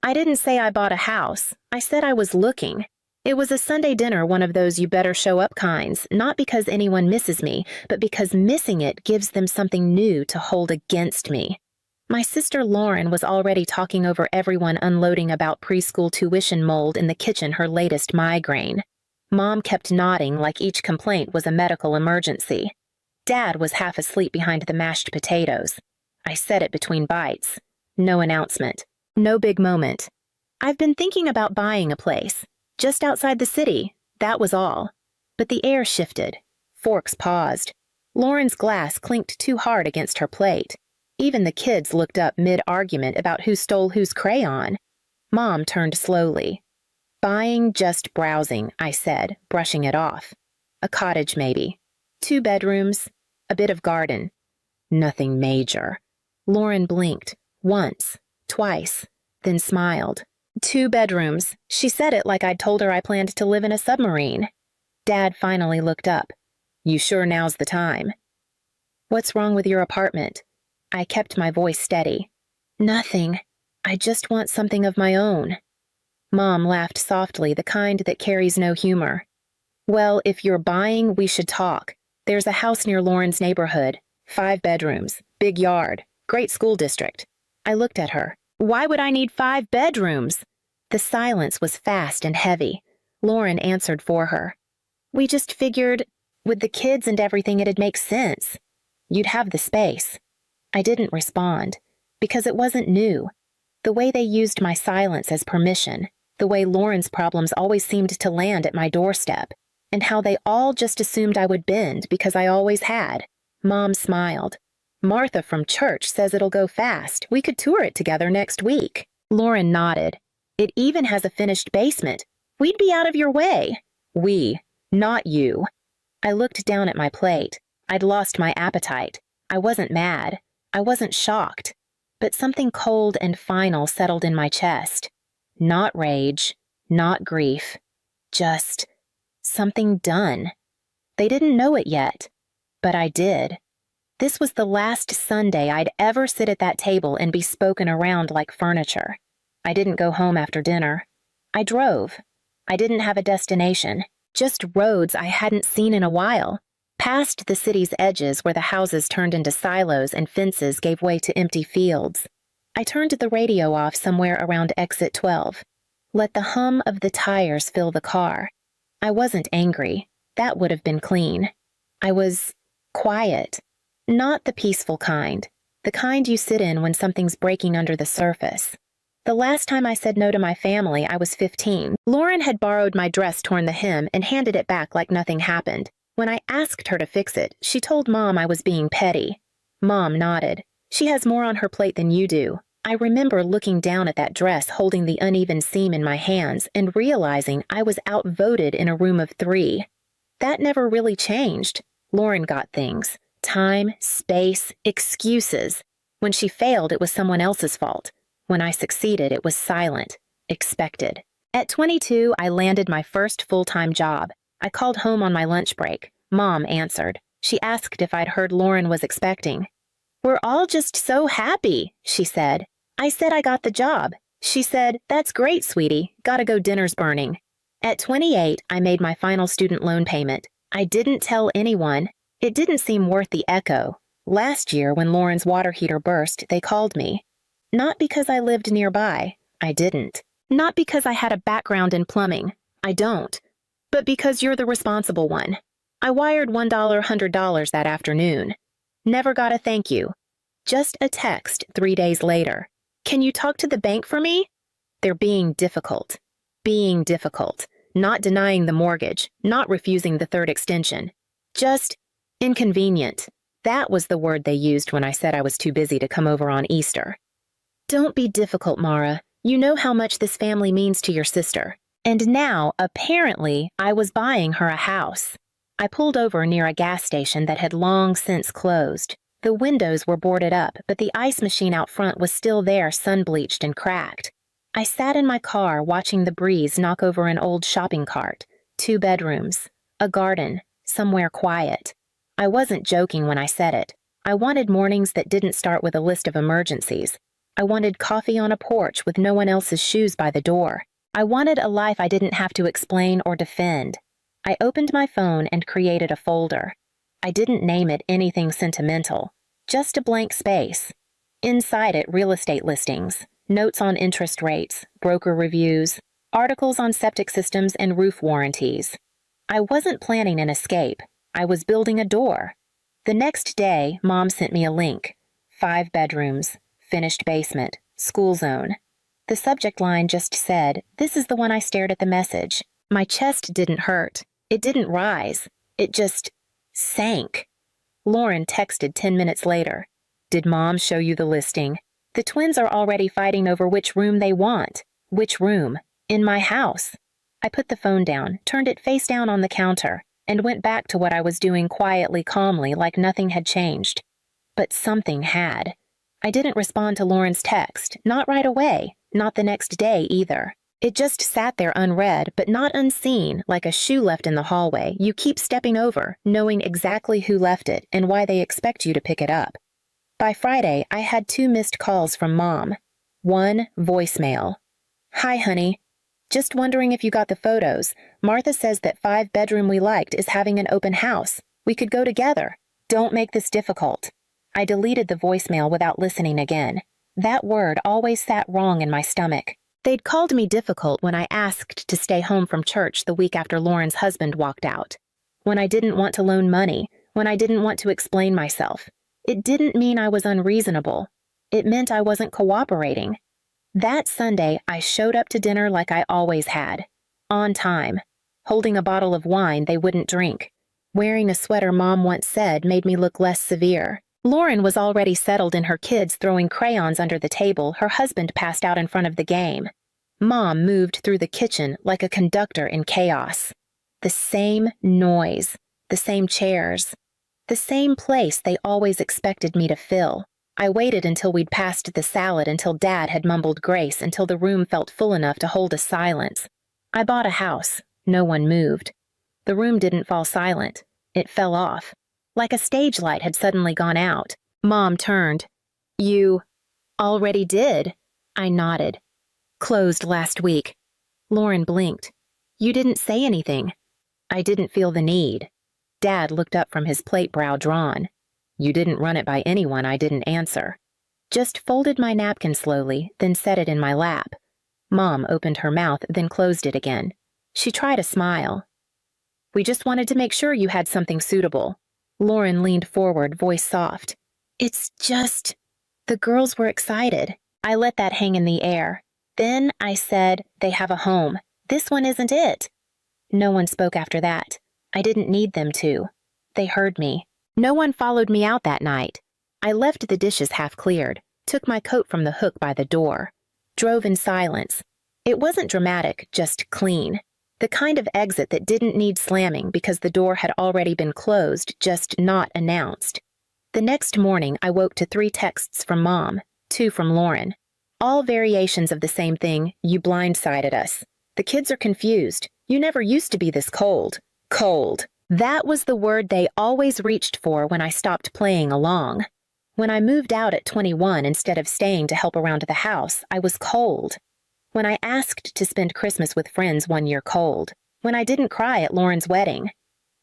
I didn't say I bought a house. I said I was looking. It was a Sunday dinner, one of those you better show up kinds, not because anyone misses me, but because missing it gives them something new to hold against me. My sister Lauren was already talking over everyone unloading about preschool tuition mold in the kitchen, her latest migraine. Mom kept nodding like each complaint was a medical emergency. Dad was half asleep behind the mashed potatoes. I said it between bites. No announcement. No big moment. I've been thinking about buying a place. Just outside the city, that was all. But the air shifted. Forks paused. Lauren's glass clinked too hard against her plate. Even the kids looked up mid-argument about who stole whose crayon. Mom turned slowly. Buying, just browsing, I said, brushing it off. A cottage, maybe. 2 bedrooms, a bit of garden. Nothing major. Lauren blinked, once, twice, then smiled. 2 bedrooms. She said it like I'd told her I planned to live in a submarine. Dad finally looked up. You sure now's the time? What's wrong with your apartment? I kept my voice steady. Nothing. I just want something of my own. Mom laughed softly, the kind that carries no humor. Well, if you're buying, we should talk. There's a house near Lauren's neighborhood. 5 bedrooms, big yard, great school district. I looked at her. Why would I need 5 bedrooms? The silence was fast and heavy. Lauren answered for her. We just figured, with the kids and everything, it'd make sense. You'd have the space. I didn't respond, because it wasn't new. The way they used my silence as permission, the way Lauren's problems always seemed to land at my doorstep, and how they all just assumed I would bend because I always had. Mom smiled. Martha from church says it'll go fast. We could tour it together next week. Lauren nodded. It even has a finished basement. We'd be out of your way. We, not you. I looked down at my plate. I'd lost my appetite. I wasn't mad. I wasn't shocked. But something cold and final settled in my chest. Not rage, not grief. Just something done. They didn't know it yet, but I did. This was the last Sunday I'd ever sit at that table and be spoken around like furniture. I didn't go home after dinner. I drove. I didn't have a destination, just roads I hadn't seen in a while. Past the city's edges where the houses turned into silos and fences gave way to empty fields. I turned the radio off somewhere around exit 12. Let the hum of the tires fill the car. I wasn't angry. That would have been clean. I was quiet. Not the peaceful kind. The kind you sit in when something's breaking under the surface. The last time I said no to my family, I was 15. Lauren had borrowed my dress torn the hem and handed it back like nothing happened. When I asked her to fix it, she told Mom I was being petty. Mom nodded. She has more on her plate than you do. I remember looking down at that dress, holding the uneven seam in my hands, and realizing I was outvoted in a room of 3. That never really changed. Lauren got things. Time, space, excuses. When she failed, it was someone else's fault. When I succeeded, it was silent, expected. At 22, I landed my first full-time job. I called home on my lunch break. Mom answered. She asked if I'd heard Lauren was expecting. We're all just so happy, she said. I said I got the job. She said, that's great, sweetie. Gotta go, dinner's burning. At 28, I made my final student loan payment. I didn't tell anyone. It didn't seem worth the echo. Last year, when Lauren's water heater burst, they called me. Not because I lived nearby. I didn't. Not because I had a background in plumbing. I don't. But because you're the responsible one. I wired $100 that afternoon. Never got a thank you. Just a text 3 days later. Can you talk to the bank for me? They're being difficult. Being difficult. Not denying the mortgage. Not refusing the 3rd extension. Just inconvenient. That was the word they used when I said I was too busy to come over on Easter. Don't be difficult, Mara. You know how much this family means to your sister. And now, apparently, I was buying her a house. I pulled over near a gas station that had long since closed. The windows were boarded up, but the ice machine out front was still there, sun-bleached and cracked. I sat in my car watching the breeze knock over an old shopping cart. 2 bedrooms. A garden. Somewhere quiet. I wasn't joking when I said it. I wanted mornings that didn't start with a list of emergencies. I wanted coffee on a porch with no one else's shoes by the door. I wanted a life I didn't have to explain or defend. I opened my phone and created a folder. I didn't name it anything sentimental, just a blank space. Inside it, real estate listings, notes on interest rates, broker reviews, articles on septic systems and roof warranties. I wasn't planning an escape. I was building a door. The next day, Mom sent me a link. 5 bedrooms, finished basement, school zone. The subject line just said, "This is the one." I stared at the message. My chest didn't hurt. It didn't rise. It just sank. Lauren texted 10 minutes later. "Did Mom show you the listing? The twins are already fighting over which room they want." "Which room?" "In my house." I put the phone down, turned it face down on the counter, and went back to what I was doing quietly, calmly, like nothing had changed. But something had. I didn't respond to Lauren's text, not right away, not the next day either. It just sat there unread, but not unseen, like a shoe left in the hallway you keep stepping over, knowing exactly who left it and why they expect you to pick it up. By Friday, I had 2 missed calls from Mom. 1 voicemail. "Hi, honey. Just wondering if you got the photos. Martha says that 5-bedroom we liked is having an open house. We could go together. Don't make this difficult." I deleted the voicemail without listening again. That word always sat wrong in my stomach. They'd called me difficult when I asked to stay home from church the week after Lauren's husband walked out. When I didn't want to loan money, when I didn't want to explain myself. It didn't mean I was unreasonable. It meant I wasn't cooperating. That Sunday, I showed up to dinner like I always had. On time. Holding a bottle of wine they wouldn't drink. Wearing a sweater Mom once said made me look less severe. Lauren was already settled in her kids throwing crayons under the table her husband passed out in front of the game. Mom moved through the kitchen like a conductor in chaos. The same noise, the same chairs, the same place they always expected me to fill. I waited until we'd passed the salad, until Dad had mumbled grace, until the room felt full enough to hold a silence. I bought a house. No one moved. The room didn't fall silent. It fell off. Like a stage light had suddenly gone out. Mom turned. "You already did?" I nodded. "Closed last week." Lauren blinked. "You didn't say anything." I didn't feel the need. Dad looked up from his plate, brow drawn. "You didn't run it by anyone." I didn't answer. Just folded my napkin slowly, then set it in my lap. Mom opened her mouth, then closed it again. She tried a smile. "We just wanted to make sure you had something suitable." Lauren leaned forward, voice soft. "It's just..." The girls were excited. I let that hang in the air. Then I said, "They have a home. This one isn't it." No one spoke after that. I didn't need them to. They heard me. No one followed me out that night. I left the dishes half cleared, took my coat from the hook by the door, drove in silence. It wasn't dramatic, just clean. The kind of exit that didn't need slamming because the door had already been closed, just not announced. The next morning, I woke to 3 texts from Mom, 2 from Lauren. All variations of the same thing: "You blindsided us. The kids are confused. You never used to be this cold." Cold. That was the word they always reached for when I stopped playing along. When I moved out at 21 instead of staying to help around the house, I was cold. When I asked to spend Christmas with friends 1 year, cold. When I didn't cry at Lauren's wedding.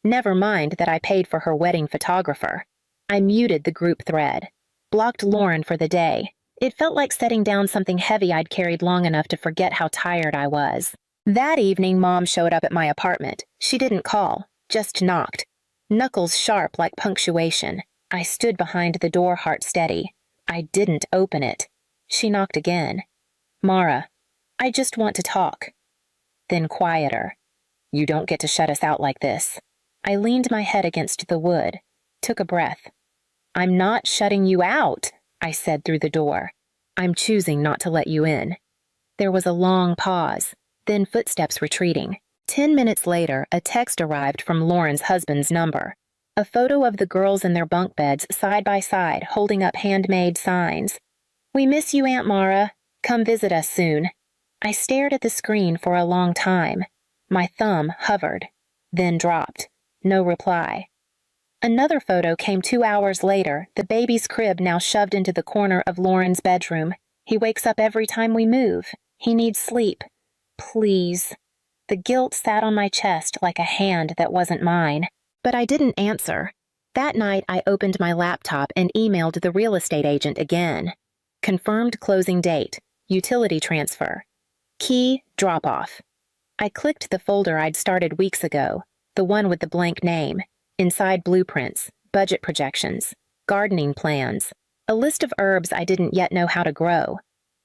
Never mind that I paid for her wedding photographer. I muted the group thread. Blocked Lauren for the day. It felt like setting down something heavy I'd carried long enough to forget how tired I was. That evening, Mom showed up at my apartment. She didn't call, just knocked. Knuckles sharp like punctuation. I stood behind the door, heart steady. I didn't open it. She knocked again. "Mara, I just want to talk." Then quieter. "You don't get to shut us out like this." I leaned my head against the wood, took a breath. "I'm not shutting you out," I said through the door. "I'm choosing not to let you in." There was a long pause, then footsteps retreating. 10 minutes later, a text arrived from Lauren's husband's number. A photo of the girls in their bunk beds side by side, holding up handmade signs. "We miss you, Aunt Mara. Come visit us soon." I stared at the screen for a long time. My thumb hovered, then dropped. No reply. Another photo came 2 hours later, the baby's crib now shoved into the corner of Lauren's bedroom. He wakes up every time we move. He needs sleep. Please. The guilt sat on my chest like a hand that wasn't mine. But I didn't answer. That night, I opened my laptop and emailed the real estate agent again. Confirmed closing date. Utility transfer. Key drop-off. I clicked the folder I'd started weeks ago, the one with the blank name. Inside blueprints, budget projections, gardening plans, a list of herbs I didn't yet know how to grow.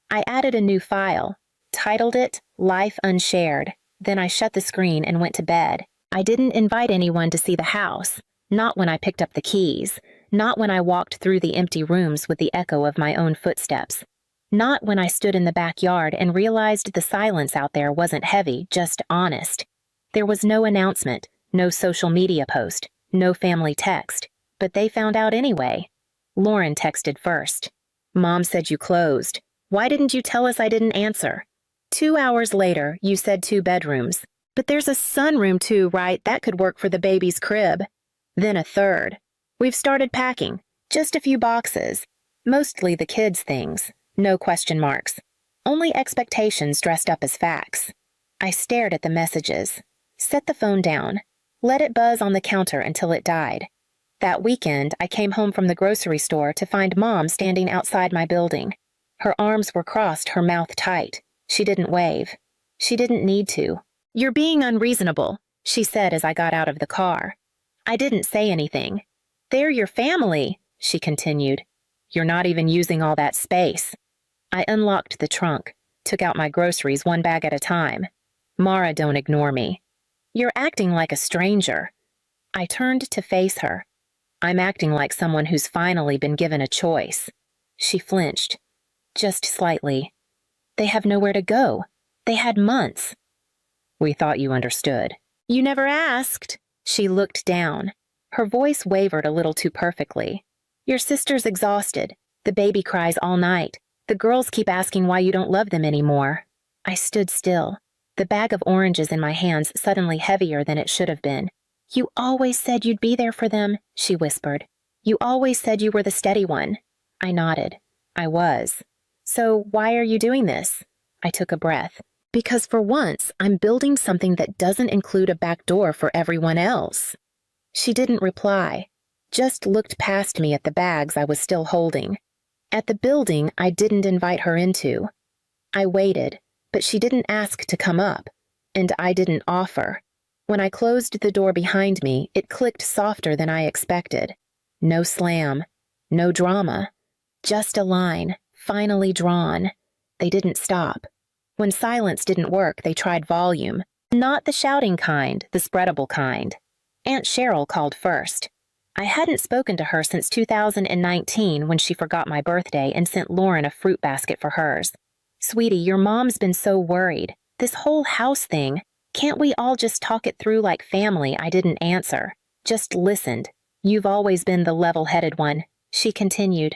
I added a new file, titled it Life Unshared. Then I shut the screen and went to bed. I didn't invite anyone to see the house, not when I picked up the keys, not when I walked through the empty rooms with the echo of my own footsteps, not when I stood in the backyard and realized the silence out there wasn't heavy, just honest. There was no announcement, no social media post, no family text, but they found out anyway. Lauren texted first. Mom said you closed. Why didn't you tell us? I didn't answer. 2 hours later, you said 2 bedrooms. But there's a sunroom too, right? That could work for the baby's crib. Then a third. We've started packing. Just a few boxes. Mostly the kids' things. No question marks. Only expectations dressed up as facts. I stared at the messages. Set the phone down. Let it buzz on the counter until it died. That weekend, I came home from the grocery store to find Mom standing outside my building. Her arms were crossed, her mouth tight. She didn't wave. She didn't need to. You're being unreasonable, she said as I got out of the car. I didn't say anything. They're your family, she continued. You're not even using all that space. I unlocked the trunk, took out my groceries 1 bag at a time. Mara, don't ignore me. You're acting like a stranger. I turned to face her. I'm acting like someone who's finally been given a choice. She flinched. Just slightly. They have nowhere to go. They had months. We thought you understood. You never asked. She looked down. Her voice wavered a little too perfectly. Your sister's exhausted. The baby cries all night. The girls keep asking why you don't love them anymore. I stood still, the bag of oranges in my hands suddenly heavier than it should have been. You always said you'd be there for them, she whispered. You always said you were the steady one. I nodded. I was. So why are you doing this? I took a breath. Because for once, I'm building something that doesn't include a back door for everyone else. She didn't reply, just looked past me at the bags I was still holding. At the building I didn't invite her into. I waited, but she didn't ask to come up, and I didn't offer. When I closed the door behind me, it clicked softer than I expected. No slam, no drama, just a line, finally drawn. They didn't stop. When silence didn't work, they tried volume. Not the shouting kind, the spreadable kind. Aunt Cheryl called first. I hadn't spoken to her since 2019 when she forgot my birthday and sent Lauren a fruit basket for hers. Sweetie, your mom's been so worried. This whole house thing. Can't we all just talk it through like family? I didn't answer. Just listened. You've always been the level-headed one, she continued.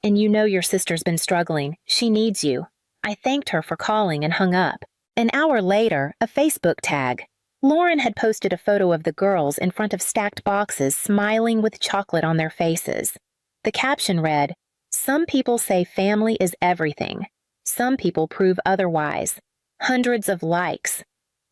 And you know your sister's been struggling. She needs you. I thanked her for calling and hung up. An hour later, a Facebook tag. Lauren had posted a photo of the girls in front of stacked boxes smiling with chocolate on their faces. The caption read, "Some people say family is everything. Some people prove otherwise." Hundreds of likes.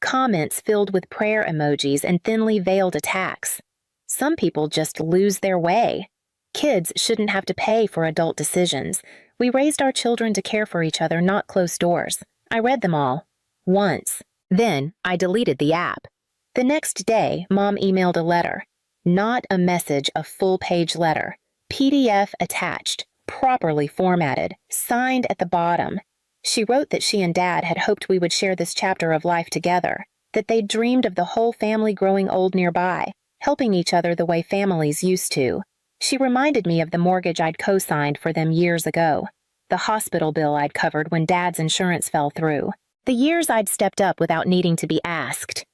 Comments filled with prayer emojis and thinly veiled attacks. Some people just lose their way. Kids shouldn't have to pay for adult decisions. We raised our children to care for each other, not close doors. I read them all. Once. Then I deleted the app. The next day, Mom emailed a letter. Not a message, a full-page letter. PDF attached, properly formatted, signed at the bottom. She wrote that she and Dad had hoped we would share this chapter of life together, that they'd dreamed of the whole family growing old nearby, helping each other the way families used to. She reminded me of the mortgage I'd co-signed for them years ago, the hospital bill I'd covered when Dad's insurance fell through, the years I'd stepped up without needing to be asked.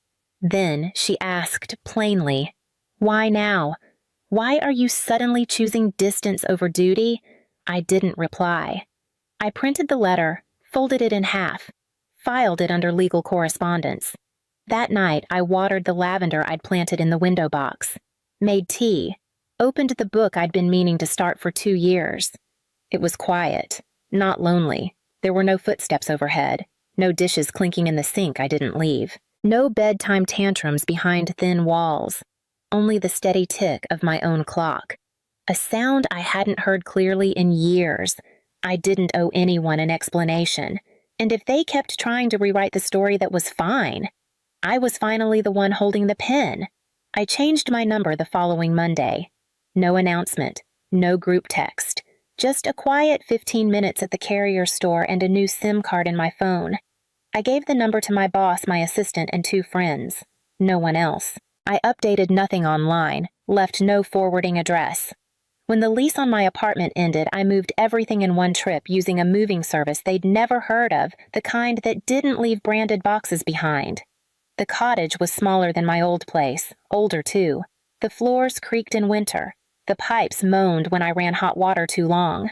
Then she asked plainly, "Why now? Why are you suddenly choosing distance over duty?" I didn't reply. I printed the letter, folded it in half, filed it under legal correspondence. That night, I watered the lavender I'd planted in the window box, made tea, opened the book I'd been meaning to start for 2 years. It was quiet, not lonely, There were no footsteps overhead, no dishes clinking in the sink I didn't leave, no bedtime tantrums behind thin walls, only the steady tick of my own clock. A sound I hadn't heard clearly in years. I didn't owe anyone an explanation, and if they kept trying to rewrite the story that was fine, I was finally the one holding the pen. I changed my number the following Monday. No announcement, no group text, just a quiet 15 minutes at the carrier store and a new SIM card in my phone. I gave the number to my boss, my assistant, and 2 friends. No one else. I updated nothing online, left no forwarding address. When the lease on my apartment ended, I moved everything in one trip using a moving service they'd never heard of, the kind that didn't leave branded boxes behind. The cottage was smaller than my old place, older too. The floors creaked in winter. The pipes moaned when I ran hot water too long.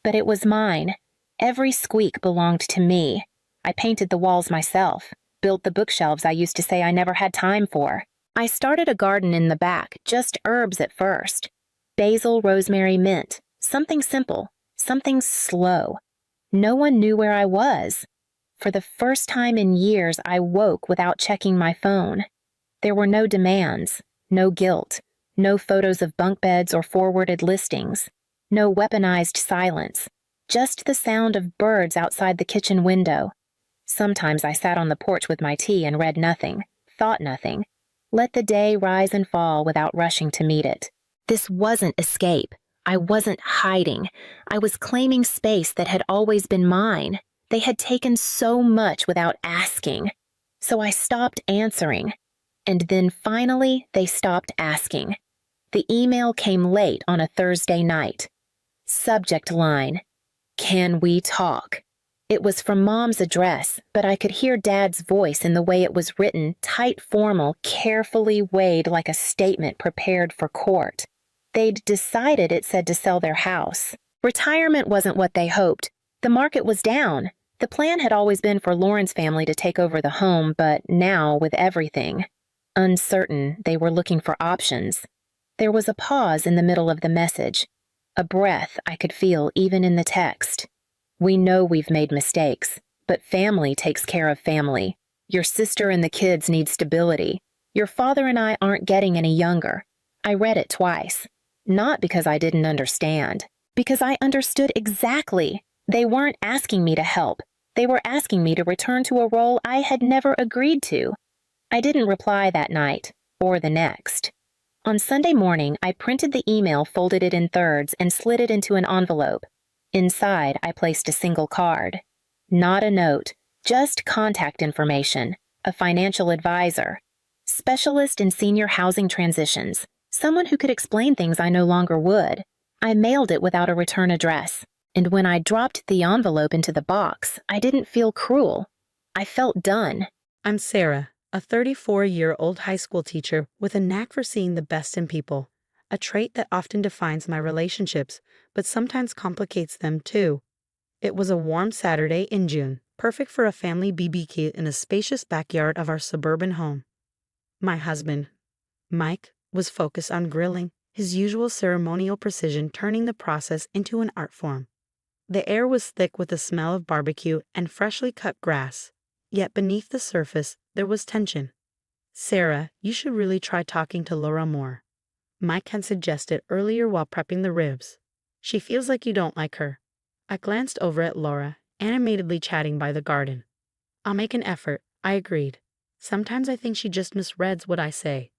But it was mine. Every squeak belonged to me. I painted the walls myself, built the bookshelves I used to say I never had time for. I started a garden in the back, just herbs at first. Basil, rosemary, mint. Something simple, something slow. No one knew where I was. For the first time in years, I woke without checking my phone. There were no demands, no guilt, no photos of bunk beds or forwarded listings, no weaponized silence, just the sound of birds outside the kitchen window. Sometimes I sat on the porch with my tea and read nothing, thought nothing, let the day rise and fall without rushing to meet it. This wasn't escape. I wasn't hiding. I was claiming space that had always been mine. They had taken so much without asking. So I stopped answering. And then finally, they stopped asking. The email came late on a Thursday night. Subject line, "Can we talk?" It was from Mom's address, but I could hear Dad's voice in the way it was written, tight, formal, carefully weighed like a statement prepared for court. They'd decided it said to sell their house. Retirement wasn't what they hoped. The market was down. The plan had always been for Lauren's family to take over the home, but now, with everything uncertain, they were looking for options. There was a pause in the middle of the message, a breath I could feel even in the text. "We know we've made mistakes, but family takes care of family. Your sister and the kids need stability. Your father and I aren't getting any younger." I read it twice. Not because I didn't understand, because I understood exactly. They weren't asking me to help. They were asking me to return to a role I had never agreed to. I didn't reply that night, or the next. On Sunday morning, I printed the email, folded it in thirds, and slid it into an envelope. Inside, I placed a single card. Not a note, just contact information, a financial advisor, specialist in senior housing transitions, someone who could explain things I no longer would. I mailed it without a return address, and when I dropped the envelope into the box, I didn't feel cruel. I felt done. I'm Sarah, a 34-year-old high school teacher with a knack for seeing the best in people, a trait that often defines my relationships, but sometimes complicates them too. It was a warm Saturday in June, perfect for a family BBQ in a spacious backyard of our suburban home. My husband, Mike, was focused on grilling, his usual ceremonial precision turning the process into an art form. The air was thick with the smell of barbecue and freshly cut grass, yet beneath the surface there was tension. "Sarah, you should really try talking to Laura more," Mike had suggested earlier while prepping the ribs. "She feels like you don't like her." I glanced over at Laura, animatedly chatting by the garden. "I'll make an effort," I agreed. "Sometimes I think she just misreads what I say."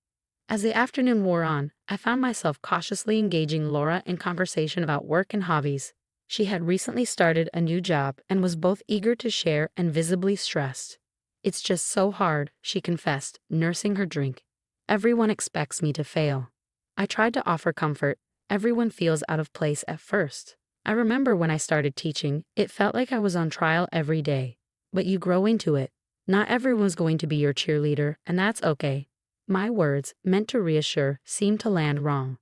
As the afternoon wore on, I found myself cautiously engaging Laura in conversation about work and hobbies. She had recently started a new job and was both eager to share and visibly stressed. "It's just so hard," she confessed, nursing her drink. "Everyone expects me to fail." I tried to offer comfort. Everyone feels out of place at first. I remember when I started teaching, it felt like I was on trial every day. But you grow into it. Not everyone's going to be your cheerleader, and that's okay. My words, meant to reassure, seemed to land wrong.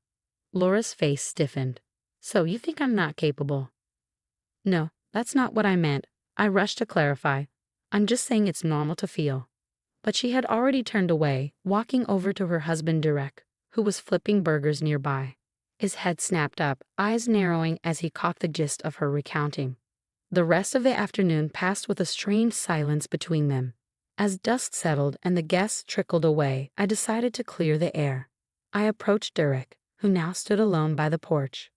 Laura's face stiffened. "So you think I'm not capable?" "No, that's not what I meant." I rushed to clarify. "I'm just saying it's normal to feel." But she had already turned away, walking over to her husband Derek, who was flipping burgers nearby. His head snapped up, eyes narrowing as he caught the gist of her recounting. The rest of the afternoon passed with a strange silence between them. As dusk settled and the guests trickled away, I decided to clear the air. I approached Derek, who now stood alone by the porch.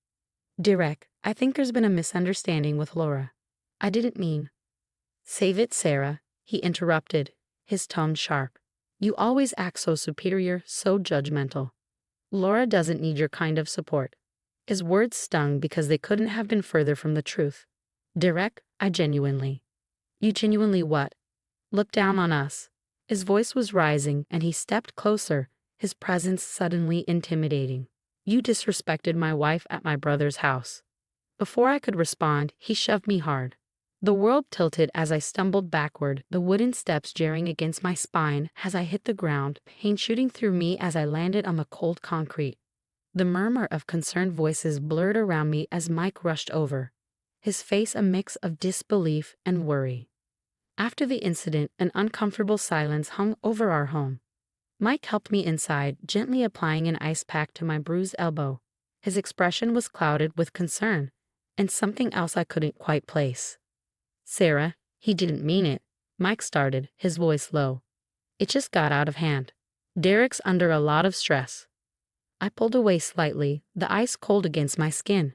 Derek, I think there's been a misunderstanding with Laura. I didn't mean. Save it, Sarah, he interrupted, his tone sharp. You always act so superior, so judgmental. Laura doesn't need your kind of support. His words stung because they couldn't have been further from the truth. Derek, You genuinely what? Look down on us. His voice was rising and he stepped closer, his presence suddenly intimidating. You disrespected my wife at my brother's house. Before I could respond, he shoved me hard. The world tilted as I stumbled backward, the wooden steps jarring against my spine as I hit the ground, pain shooting through me as I landed on the cold concrete. The murmur of concerned voices blurred around me as Mike rushed over, his face a mix of disbelief and worry. After the incident, an uncomfortable silence hung over our home. Mike helped me inside, gently applying an ice pack to my bruised elbow. His expression was clouded with concern, and something else I couldn't quite place. Sarah, he didn't mean it, Mike started, his voice low. It just got out of hand. Derek's under a lot of stress. I pulled away slightly, the ice cold against my skin.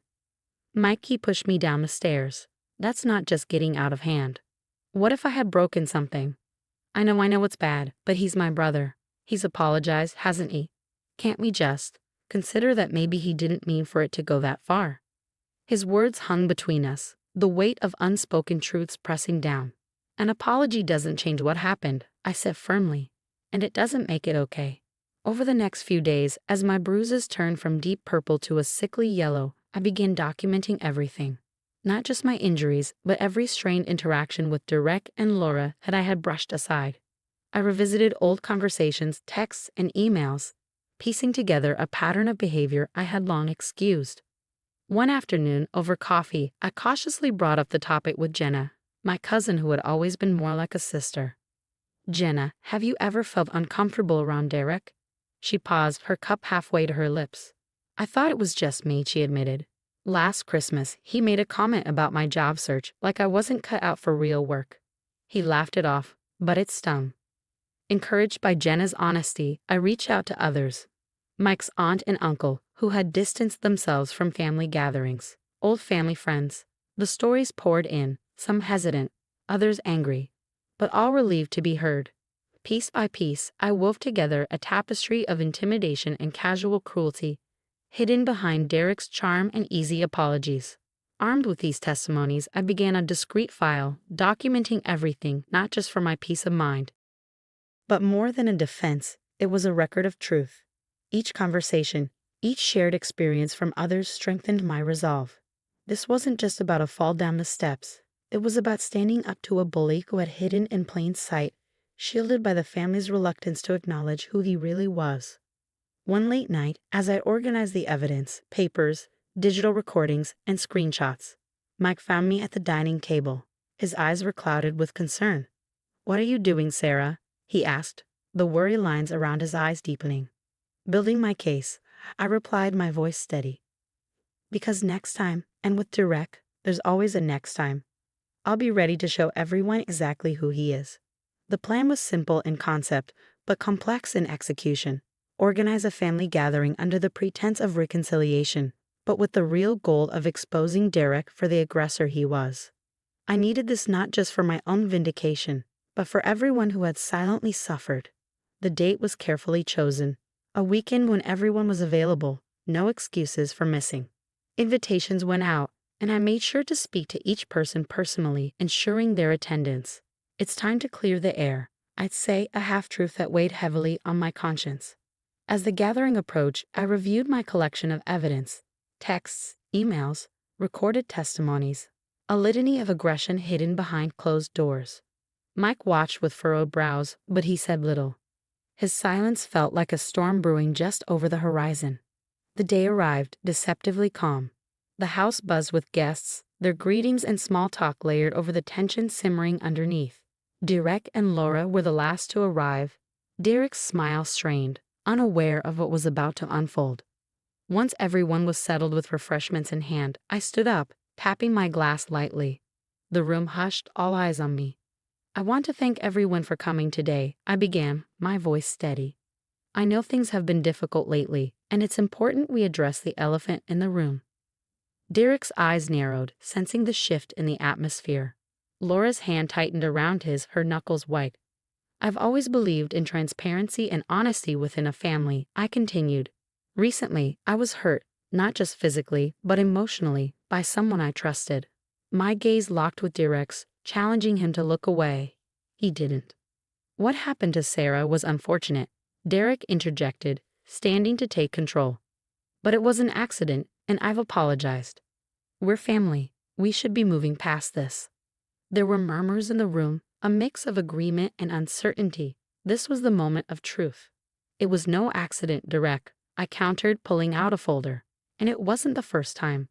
Mike, he pushed me down the stairs. That's not just getting out of hand. What if I had broken something? I know it's bad, but he's my brother. He's apologized, hasn't he? Can't we just consider that maybe he didn't mean for it to go that far? His words hung between us, the weight of unspoken truths pressing down. An apology doesn't change what happened, I said firmly, and it doesn't make it okay. Over the next few days, as my bruises turned from deep purple to a sickly yellow, I began documenting everything. Not just my injuries, but every strained interaction with Derek and Laura that I had brushed aside. I revisited old conversations, texts, and emails, piecing together a pattern of behavior I had long excused. One afternoon, over coffee, I cautiously brought up the topic with Jenna, my cousin who had always been more like a sister. Jenna, have you ever felt uncomfortable around Derek? She paused, her cup halfway to her lips. I thought it was just me, she admitted. Last Christmas, he made a comment about my job search, like I wasn't cut out for real work. He laughed it off, but it stung. Encouraged by Jenna's honesty, I reached out to others. Mike's aunt and uncle, who had distanced themselves from family gatherings, old family friends. The stories poured in, some hesitant, others angry, but all relieved to be heard. Piece by piece, I wove together a tapestry of intimidation and casual cruelty, hidden behind Derek's charm and easy apologies. Armed with these testimonies, I began a discreet file, documenting everything, not just for my peace of mind, but more than a defense, it was a record of truth. Each conversation, each shared experience from others strengthened my resolve. This wasn't just about a fall down the steps. It was about standing up to a bully who had hidden in plain sight, shielded by the family's reluctance to acknowledge who he really was. One late night, as I organized the evidence, papers, digital recordings, and screenshots, Mike found me at the dining table. His eyes were clouded with concern. "What are you doing, Sarah?" he asked, the worry lines around his eyes deepening. "Building my case," I replied, my voice steady. "Because next time, and with Derek, there's always a next time, I'll be ready to show everyone exactly who he is." The plan was simple in concept, but complex in execution. Organize a family gathering under the pretense of reconciliation, but with the real goal of exposing Derek for the aggressor he was. I needed this not just for my own vindication, but for everyone who had silently suffered. The date was carefully chosen, a weekend when everyone was available, no excuses for missing. Invitations went out, and I made sure to speak to each person personally, ensuring their attendance. It's time to clear the air, I'd say, a half-truth that weighed heavily on my conscience. As the gathering approached, I reviewed my collection of evidence, texts, emails, recorded testimonies, a litany of aggression hidden behind closed doors. Mike watched with furrowed brows, but he said little. His silence felt like a storm brewing just over the horizon. The day arrived, deceptively calm. The house buzzed with guests, their greetings and small talk layered over the tension simmering underneath. Derek and Laura were the last to arrive, Derek's smile strained, unaware of what was about to unfold. Once everyone was settled with refreshments in hand, I stood up, tapping my glass lightly. The room hushed, all eyes on me. "I want to thank everyone for coming today," I began, my voice steady. "I know things have been difficult lately, and it's important we address the elephant in the room." Derek's eyes narrowed, sensing the shift in the atmosphere. Laura's hand tightened around his, her knuckles white. "I've always believed in transparency and honesty within a family," I continued. "Recently, I was hurt, not just physically, but emotionally, by someone I trusted." My gaze locked with Derek's, challenging him to look away. He didn't. "What happened to Sarah was unfortunate," Derek interjected, standing to take control. "But it was an accident, and I've apologized. We're family. We should be moving past this." There were murmurs in the room, a mix of agreement and uncertainty. This was the moment of truth. "It was no accident, Derek," I countered, pulling out a folder. "And it wasn't the first time."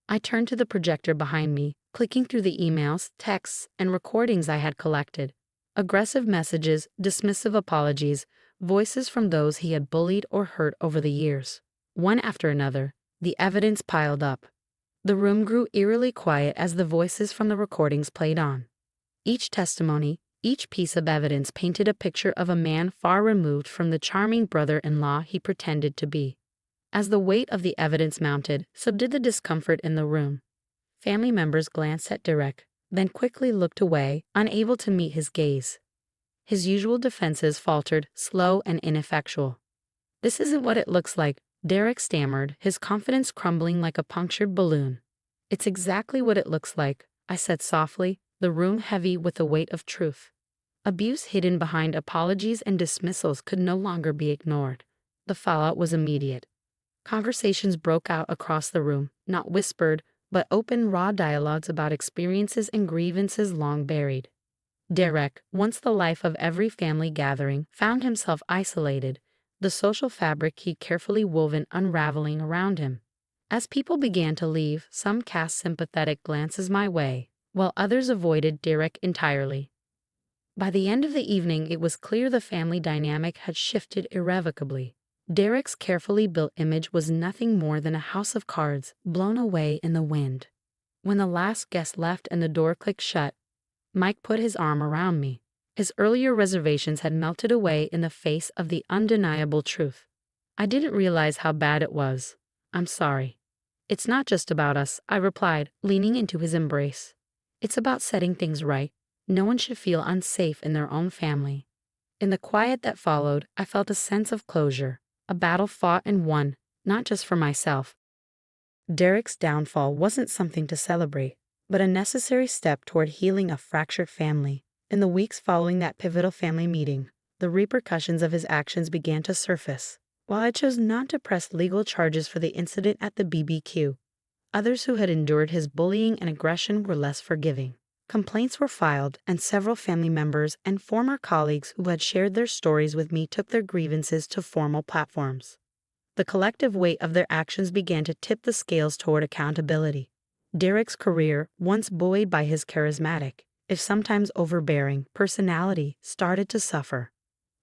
I turned to the projector behind me, clicking through the emails, texts, and recordings I had collected. Aggressive messages, dismissive apologies, voices from those he had bullied or hurt over the years. One after another, the evidence piled up. The room grew eerily quiet as the voices from the recordings played on. Each testimony, each piece of evidence painted a picture of a man far removed from the charming brother-in-law he pretended to be. As the weight of the evidence mounted, so did the discomfort in the room. Family members glanced at Derek, then quickly looked away, unable to meet his gaze. His usual defenses faltered, slow and ineffectual. "This isn't what it looks like," Derek stammered, his confidence crumbling like a punctured balloon. "It's exactly what it looks like," I said softly, the room heavy with the weight of truth. Abuse hidden behind apologies and dismissals could no longer be ignored. The fallout was immediate. Conversations broke out across the room, not whispered, but open, raw dialogues about experiences and grievances long buried. Derek, once the life of every family gathering, found himself isolated, the social fabric he'd carefully woven unraveling around him. As people began to leave, some cast sympathetic glances my way, while others avoided Derek entirely. By the end of the evening, it was clear the family dynamic had shifted irrevocably. Derek's carefully built image was nothing more than a house of cards blown away in the wind. When the last guest left and the door clicked shut, Mike put his arm around me. His earlier reservations had melted away in the face of the undeniable truth. "I didn't realize how bad it was. I'm sorry." "It's not just about us," I replied, leaning into his embrace. "It's about setting things right. No one should feel unsafe in their own family." In the quiet that followed, I felt a sense of closure. A battle fought and won, not just for myself. Derek's downfall wasn't something to celebrate, but a necessary step toward healing a fractured family. In the weeks following that pivotal family meeting, the repercussions of his actions began to surface. While I chose not to press legal charges for the incident at the BBQ, others who had endured his bullying and aggression were less forgiving. Complaints were filed, and several family members and former colleagues who had shared their stories with me took their grievances to formal platforms. The collective weight of their actions began to tip the scales toward accountability. Derek's career, once buoyed by his charismatic, if sometimes overbearing, personality, started to suffer.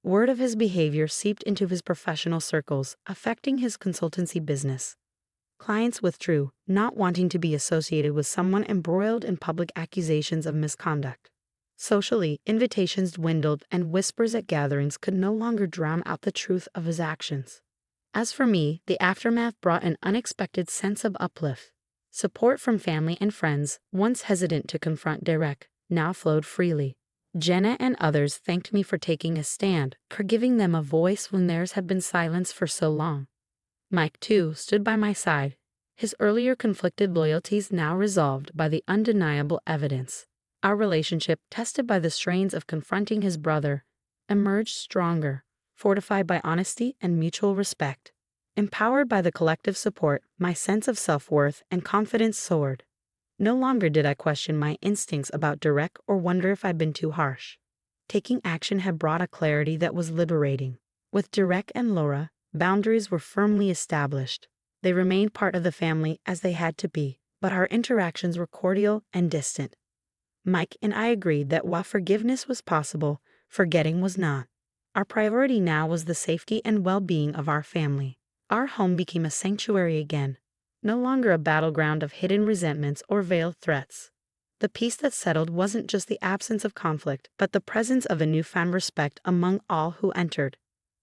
Word of his behavior seeped into his professional circles, affecting his consultancy business. Clients withdrew, not wanting to be associated with someone embroiled in public accusations of misconduct. Socially, invitations dwindled, and whispers at gatherings could no longer drown out the truth of his actions. As for me, the aftermath brought an unexpected sense of uplift. Support from family and friends, once hesitant to confront Derek, now flowed freely. Jenna and others thanked me for taking a stand, for giving them a voice when theirs had been silenced for so long. Mike, too, stood by my side, his earlier conflicted loyalties now resolved by the undeniable evidence. Our relationship, tested by the strains of confronting his brother, emerged stronger, fortified by honesty and mutual respect. Empowered by the collective support, my sense of self-worth and confidence soared. No longer did I question my instincts about Derek or wonder if I'd been too harsh. Taking action had brought a clarity that was liberating. With Derek and Laura, boundaries were firmly established. They remained part of the family as they had to be, but our interactions were cordial and distant. Mike and I agreed that while forgiveness was possible, forgetting was not. Our priority now was the safety and well-being of our family. Our home became a sanctuary again, no longer a battleground of hidden resentments or veiled threats. The peace that settled wasn't just the absence of conflict, but the presence of a newfound respect among all who entered.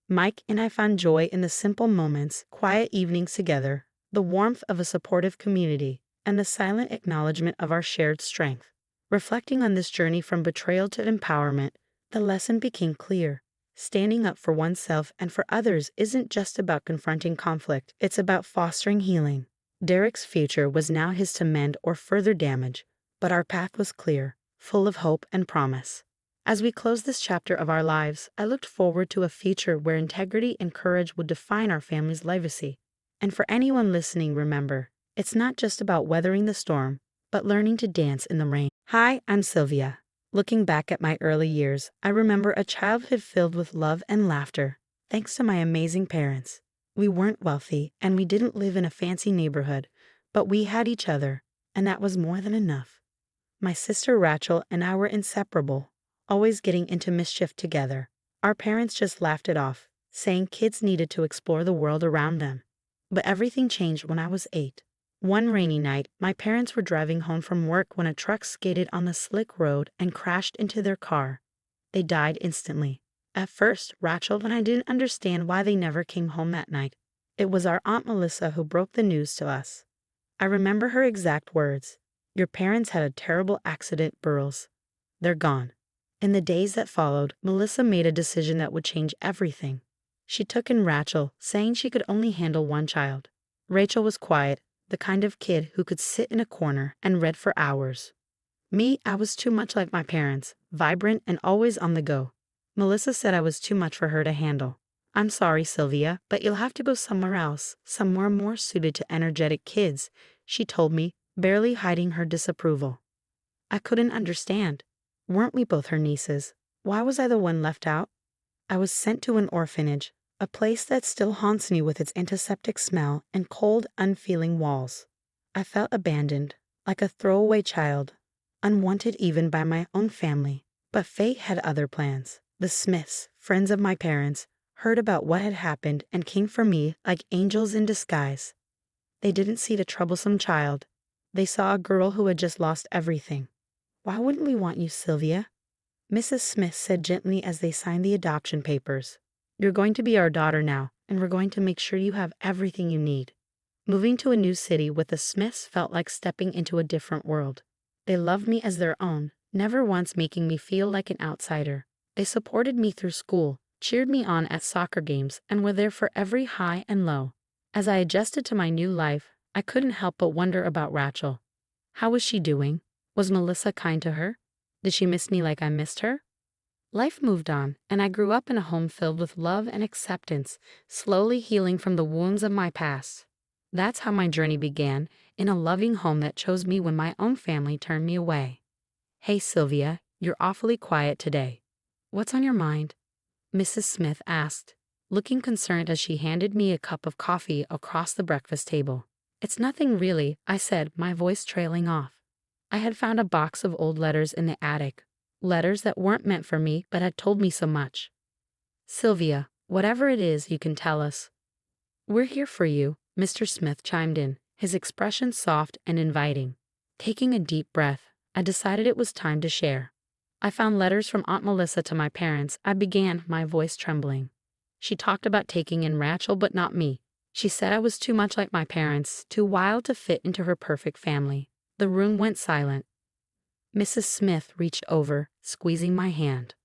Mike and I found joy in the simple moments, quiet evenings together, the warmth of a supportive community, and the silent acknowledgement of our shared strength. Reflecting on this journey from betrayal to empowerment, the lesson became clear. Standing up for oneself and for others isn't just about confronting conflict, it's about fostering healing. Derek's future was now his to mend or further damage, but our path was clear, full of hope and promise. As we close this chapter of our lives, I looked forward to a future where integrity and courage would define our family's legacy. And for anyone listening, remember, it's not just about weathering the storm, but learning to dance in the rain. Hi, I'm Sylvia. Looking back at my early years, I remember a childhood filled with love and laughter, thanks to my amazing parents. We weren't wealthy, and we didn't live in a fancy neighborhood, but we had each other, and that was more than enough. My sister Rachel and I were inseparable, always getting into mischief together. Our parents just laughed it off, saying kids needed to explore the world around them. But everything changed when I was 8. One rainy night, my parents were driving home from work when a truck skidded on the slick road and crashed into their car. They died instantly. At first, Rachel and I didn't understand why they never came home that night. It was our Aunt Melissa who broke the news to us. I remember her exact words. "Your parents had a terrible accident, Burles. They're gone." In the days that followed, Melissa made a decision that would change everything. She took in Rachel, saying she could only handle one child. Rachel was quiet, the kind of kid who could sit in a corner and read for hours. Me, I was too much like my parents, vibrant and always on the go. Melissa said I was too much for her to handle. "I'm sorry, Sylvia, but you'll have to go somewhere else, somewhere more suited to energetic kids," she told me, barely hiding her disapproval. I couldn't understand. Weren't we both her nieces? Why was I the one left out? I was sent to an orphanage, a place that still haunts me with its antiseptic smell and cold, unfeeling walls. I felt abandoned, like a throwaway child, unwanted even by my own family. But fate had other plans. The Smiths, friends of my parents, heard about what had happened and came for me like angels in disguise. They didn't see the troublesome child. They saw a girl who had just lost everything. "Why wouldn't we want you, Sylvia?" Mrs. Smith said gently as they signed the adoption papers. "You're going to be our daughter now, and we're going to make sure you have everything you need." Moving to a new city with the Smiths felt like stepping into a different world. They loved me as their own, never once making me feel like an outsider. They supported me through school, cheered me on at soccer games, and were there for every high and low. As I adjusted to my new life, I couldn't help but wonder about Rachel. How was she doing? Was Melissa kind to her? Did she miss me like I missed her? Life moved on, and I grew up in a home filled with love and acceptance, slowly healing from the wounds of my past. That's how my journey began, in a loving home that chose me when my own family turned me away. "Hey Sylvia, you're awfully quiet today. What's on your mind?" Mrs. Smith asked, looking concerned as she handed me a cup of coffee across the breakfast table. "It's nothing really," I said, my voice trailing off. I had found a box of old letters in the attic, letters that weren't meant for me but had told me so much. "Sylvia, whatever it is, you can tell us." "We're here for you," Mr. Smith chimed in, his expression soft and inviting. Taking a deep breath, I decided it was time to share. I found letters from Aunt Melissa to my parents. I began, my voice trembling. She talked about taking in Rachel but not me. She said I was too much like my parents, too wild to fit into her perfect family. The room went silent. Mrs. Smith reached over, squeezing my hand.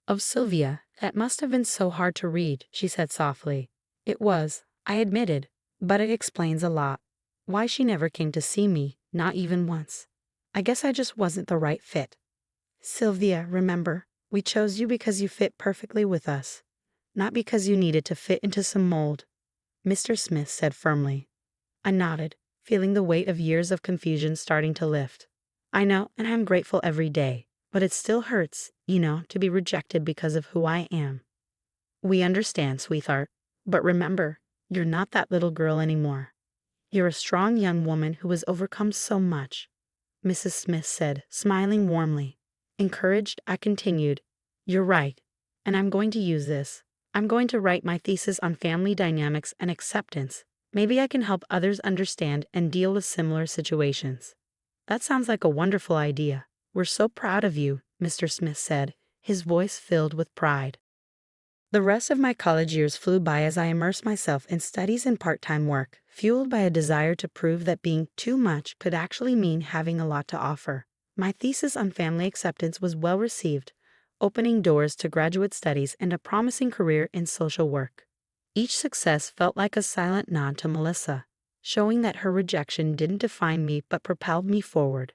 "Oh, Sylvia, that must have been so hard to read," she said softly. "It was," I admitted, "but it explains a lot. Why she never came to see me, not even once. I guess I just wasn't the right fit." "Sylvia, remember, we chose you because you fit perfectly with us, not because you needed to fit into some mold," Mr. Smith said firmly. I nodded, feeling the weight of years of confusion starting to lift. "I know, and I'm grateful every day, but it still hurts, to be rejected because of who I am." "We understand, sweetheart, but remember, you're not that little girl anymore. You're a strong young woman who has overcome so much," Mrs. Smith said, smiling warmly. Encouraged, I continued, "You're right, and I'm going to use this. I'm going to write my thesis on family dynamics and acceptance. Maybe I can help others understand and deal with similar situations." That sounds like a wonderful idea. We're so proud of you, Mr. Smith said, his voice filled with pride. The rest of my college years flew by as I immersed myself in studies and part-time work, fueled by a desire to prove that being too much could actually mean having a lot to offer. My thesis on family acceptance was well received, opening doors to graduate studies and a promising career in social work. Each success felt like a silent nod to Melissa, showing that her rejection didn't define me but propelled me forward.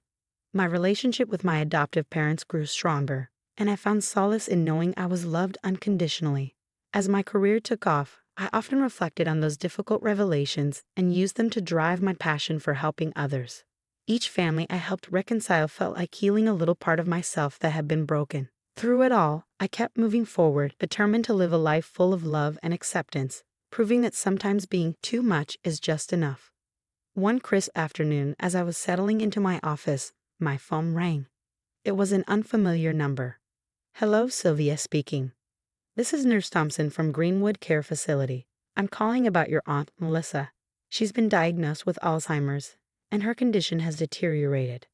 My relationship with my adoptive parents grew stronger, and I found solace in knowing I was loved unconditionally. As my career took off, I often reflected on those difficult revelations and used them to drive my passion for helping others. Each family I helped reconcile felt like healing a little part of myself that had been broken. Through it all, I kept moving forward, determined to live a life full of love and acceptance, proving that sometimes being too much is just enough. One crisp afternoon, as I was settling into my office, my phone rang. It was an unfamiliar number. "Hello, Sylvia speaking. This is Nurse Thompson from Greenwood Care Facility. I'm calling about your aunt, Melissa. She's been diagnosed with Alzheimer's, and her condition has deteriorated."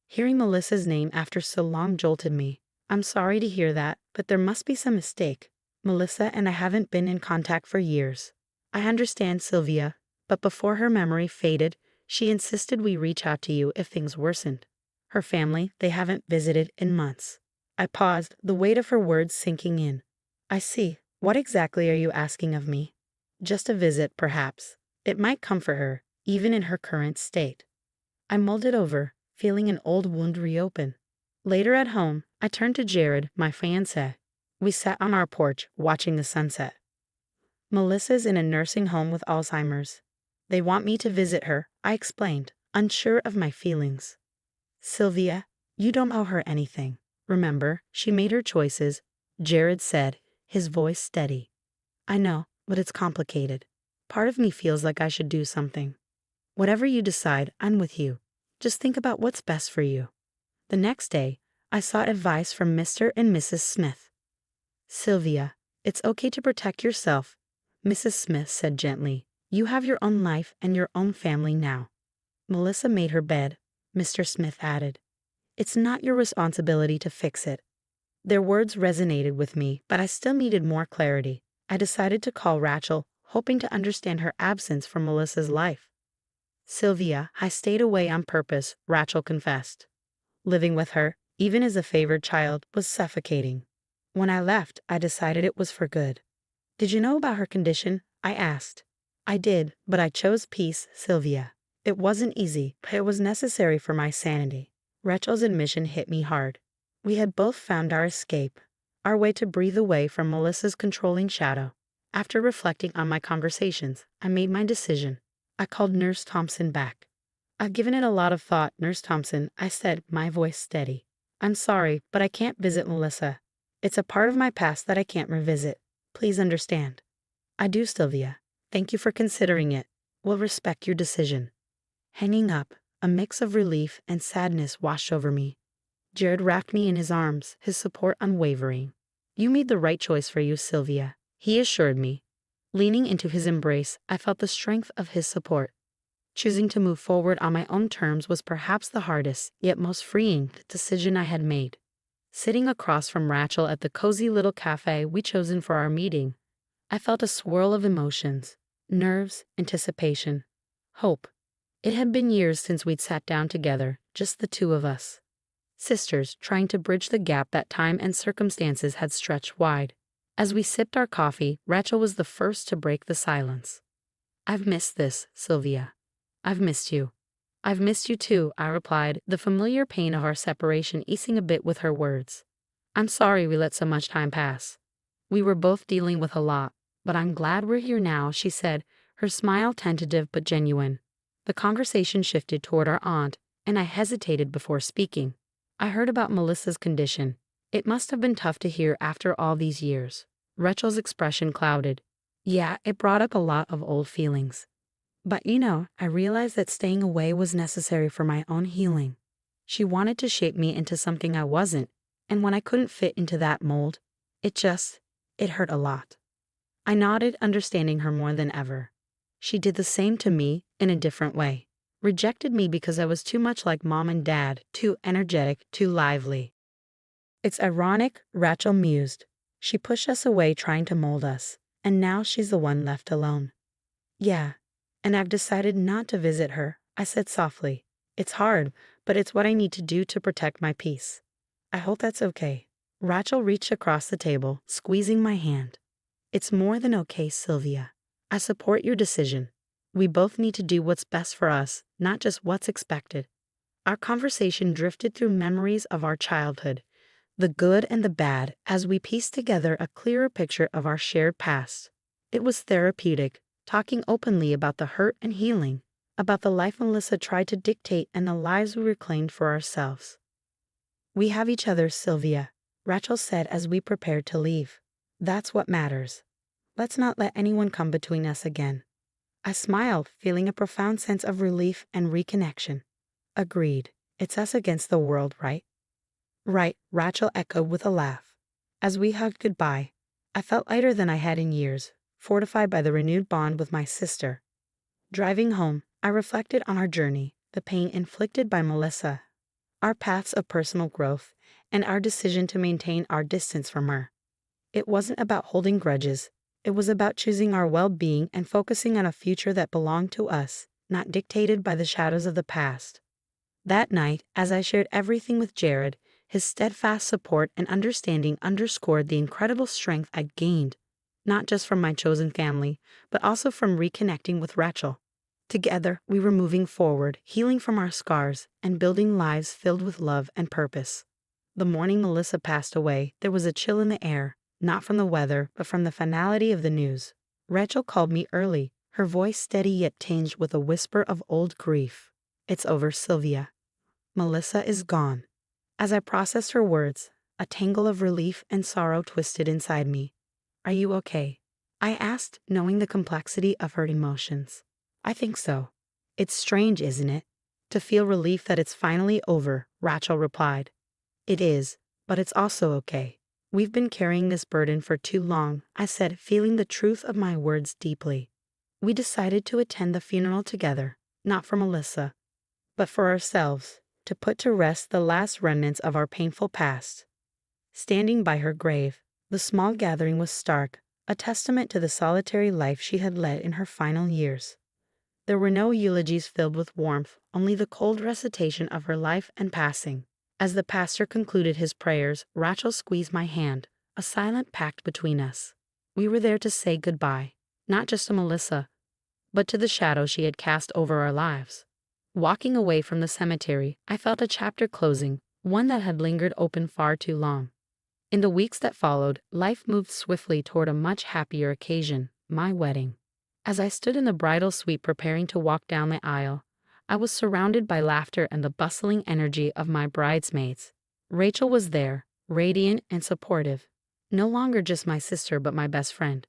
Hearing Melissa's name after so long jolted me. "I'm sorry to hear that, but there must be some mistake. Melissa and I haven't been in contact for years." "I understand, Sylvia, but before her memory faded, she insisted we reach out to you if things worsened. Her family, they haven't visited in months." I paused, the weight of her words sinking in. "I see. What exactly are you asking of me?" "Just a visit, perhaps. It might comfort her, even in her current state." I mulled it over, feeling an old wound reopen. Later at home, I turned to Jared, my fiancé. We sat on our porch, watching the sunset. "Melissa's in a nursing home with Alzheimer's. They want me to visit her," I explained, unsure of my feelings. "Sylvia, you don't owe her anything. Remember, she made her choices," Jared said, his voice steady. "I know, but it's complicated. Part of me feels like I should do something." "Whatever you decide, I'm with you. Just think about what's best for you." The next day, I sought advice from Mr. and Mrs. Smith. "Sylvia, it's okay to protect yourself," Mrs. Smith said gently. "You have your own life and your own family now." "Melissa made her bed," Mr. Smith added. "It's not your responsibility to fix it." Their words resonated with me, but I still needed more clarity. I decided to call Rachel, hoping to understand her absence from Melissa's life. "Sylvia, I stayed away on purpose," Rachel confessed. "Living with her, even as a favored child, was suffocating. When I left, I decided it was for good." "Did you know about her condition?" I asked. "I did, but I chose peace, Sylvia. It wasn't easy, but it was necessary for my sanity." Rachel's admission hit me hard. We had both found our escape, our way to breathe away from Melissa's controlling shadow. After reflecting on my conversations, I made my decision. I called Nurse Thompson back. "I've given it a lot of thought, Nurse Thompson," I said, my voice steady. "I'm sorry, but I can't visit Melissa. It's a part of my past that I can't revisit. Please understand." "I do, Sylvia. Thank you for considering it. We'll respect your decision." Hanging up, a mix of relief and sadness washed over me. Jared wrapped me in his arms, his support unwavering. "You made the right choice for you, Sylvia," he assured me. Leaning into his embrace, I felt the strength of his support. Choosing to move forward on my own terms was perhaps the hardest, yet most freeing, decision I had made. Sitting across from Rachel at the cozy little cafe we'd chosen for our meeting, I felt a swirl of emotions: nerves, anticipation, hope. It had been years since we'd sat down together, just the two of us. Sisters trying to bridge the gap that time and circumstances had stretched wide. As we sipped our coffee, Rachel was the first to break the silence. "I've missed this, Sylvia. I've missed you." "I've missed you too," I replied, the familiar pain of our separation easing a bit with her words. "I'm sorry we let so much time pass. We were both dealing with a lot, but I'm glad we're here now," she said, her smile tentative but genuine. The conversation shifted toward our aunt, and I hesitated before speaking. "I heard about Melissa's condition. It must have been tough to hear after all these years." Rachel's expression clouded. "Yeah, it brought up a lot of old feelings. But I realized that staying away was necessary for my own healing. She wanted to shape me into something I wasn't, and when I couldn't fit into that mold, it hurt a lot." I nodded, understanding her more than ever. She did the same to me in a different way. Rejected me because I was too much like mom and dad, too energetic, too lively. It's ironic, Rachel mused. She pushed us away trying to mold us, and now she's the one left alone. Yeah, and I've decided not to visit her, I said softly. It's hard, but it's what I need to do to protect my peace. I hope that's okay. Rachel reached across the table, squeezing my hand. It's more than okay, Sylvia. I support your decision. We both need to do what's best for us, not just what's expected. Our conversation drifted through memories of our childhood, the good and the bad, as we pieced together a clearer picture of our shared past. It was therapeutic, talking openly about the hurt and healing, about the life Melissa tried to dictate and the lives we reclaimed for ourselves. We have each other, Sylvia, Rachel said as we prepared to leave. That's what matters. Let's not let anyone come between us again. I smiled, feeling a profound sense of relief and reconnection. Agreed. It's us against the world, right? Right, Rachel echoed with a laugh. As we hugged goodbye, I felt lighter than I had in years, fortified by the renewed bond with my sister. Driving home, I reflected on our journey, the pain inflicted by Melissa, our paths of personal growth, and our decision to maintain our distance from her. It wasn't about holding grudges. It was about choosing our well-being and focusing on a future that belonged to us, not dictated by the shadows of the past. That night, as I shared everything with Jared, his steadfast support and understanding underscored the incredible strength I'd gained, not just from my chosen family, but also from reconnecting with Rachel. Together, we were moving forward, healing from our scars, and building lives filled with love and purpose. The morning Melissa passed away, there was a chill in the air, not from the weather, but from the finality of the news. Rachel called me early, her voice steady yet tinged with a whisper of old grief. It's over, Sylvia. Melissa is gone. As I processed her words, a tangle of relief and sorrow twisted inside me. Are you okay? I asked, knowing the complexity of her emotions. I think so. It's strange, isn't it? To feel relief that it's finally over, Rachel replied. It is, but it's also okay. We've been carrying this burden for too long, I said, feeling the truth of my words deeply. We decided to attend the funeral together, not for Melissa, but for ourselves, to put to rest the last remnants of our painful past. Standing by her grave, the small gathering was stark, a testament to the solitary life she had led in her final years. There were no eulogies filled with warmth, only the cold recitation of her life and passing. As the pastor concluded his prayers, Rachel squeezed my hand, a silent pact between us. We were there to say goodbye, not just to Melissa, but to the shadow she had cast over our lives. Walking away from the cemetery, I felt a chapter closing, one that had lingered open far too long. In the weeks that followed, life moved swiftly toward a much happier occasion, my wedding. As I stood in the bridal suite preparing to walk down the aisle, I was surrounded by laughter and the bustling energy of my bridesmaids. Rachel was there, radiant and supportive, no longer just my sister but my best friend.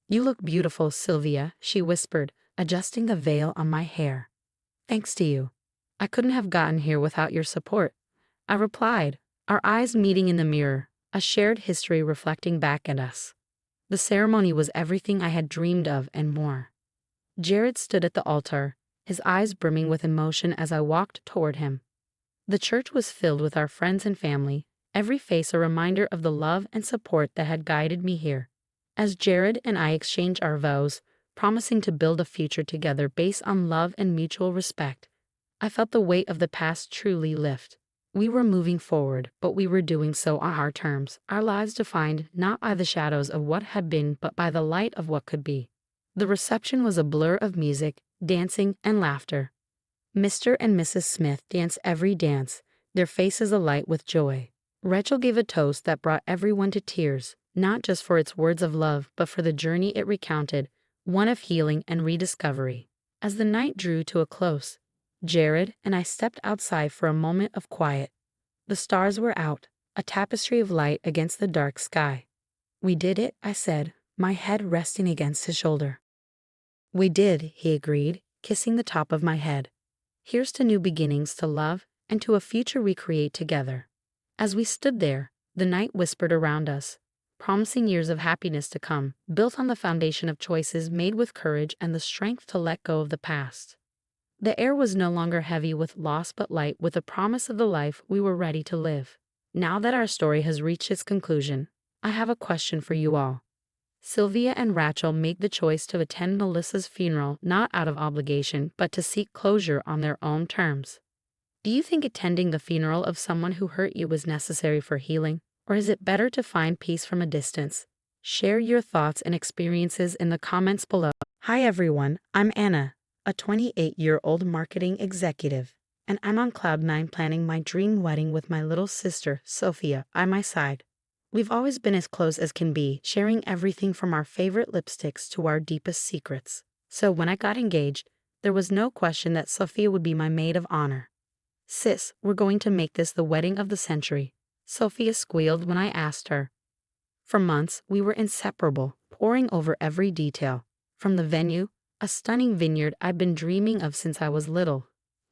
You look beautiful, Sylvia, she whispered, adjusting the veil on my hair. Thanks to you. I couldn't have gotten here without your support, I replied, our eyes meeting in the mirror, a shared history reflecting back at us. The ceremony was everything I had dreamed of and more. Jared stood at the altar, his eyes brimming with emotion as I walked toward him. The church was filled with our friends and family, every face a reminder of the love and support that had guided me here. As Jared and I exchanged our vows, promising to build a future together based on love and mutual respect, I felt the weight of the past truly lift. We were moving forward, but we were doing so on our terms, our lives defined not by the shadows of what had been but by the light of what could be. The reception was a blur of music, dancing, and laughter. Mr. and Mrs. Smith danced every dance, their faces alight with joy. Rachel gave a toast that brought everyone to tears, not just for its words of love but for the journey it recounted, one of healing and rediscovery. As the night drew to a close, Jared and I stepped outside for a moment of quiet. The stars were out, a tapestry of light against the dark sky. We did it, I said, my head resting against his shoulder. We did, he agreed, kissing the top of my head. Here's to new beginnings, to love, and to a future we create together. As we stood there, the night whispered around us, promising years of happiness to come, built on the foundation of choices made with courage and the strength to let go of the past. The air was no longer heavy with loss but light with the promise of the life we were ready to live. Now that our story has reached its conclusion, I have a question for you all. Sylvia and Rachel made the choice to attend Melissa's funeral not out of obligation but to seek closure on their own terms. Do you think attending the funeral of someone who hurt you was necessary for healing, or is it better to find peace from a distance? Share your thoughts and experiences in the comments below. Hi everyone, I'm Anna, a 28-year-old marketing executive, and I'm on cloud 9 planning my dream wedding with my little sister, Sophia, by my side. We've always been as close as can be, sharing everything from our favorite lipsticks to our deepest secrets. So when I got engaged, there was no question that Sophia would be my maid of honor. Sis, we're going to make this the wedding of the century, Sophia squealed when I asked her. For months, we were inseparable, poring over every detail. From the venue, a stunning vineyard I'd been dreaming of since I was little,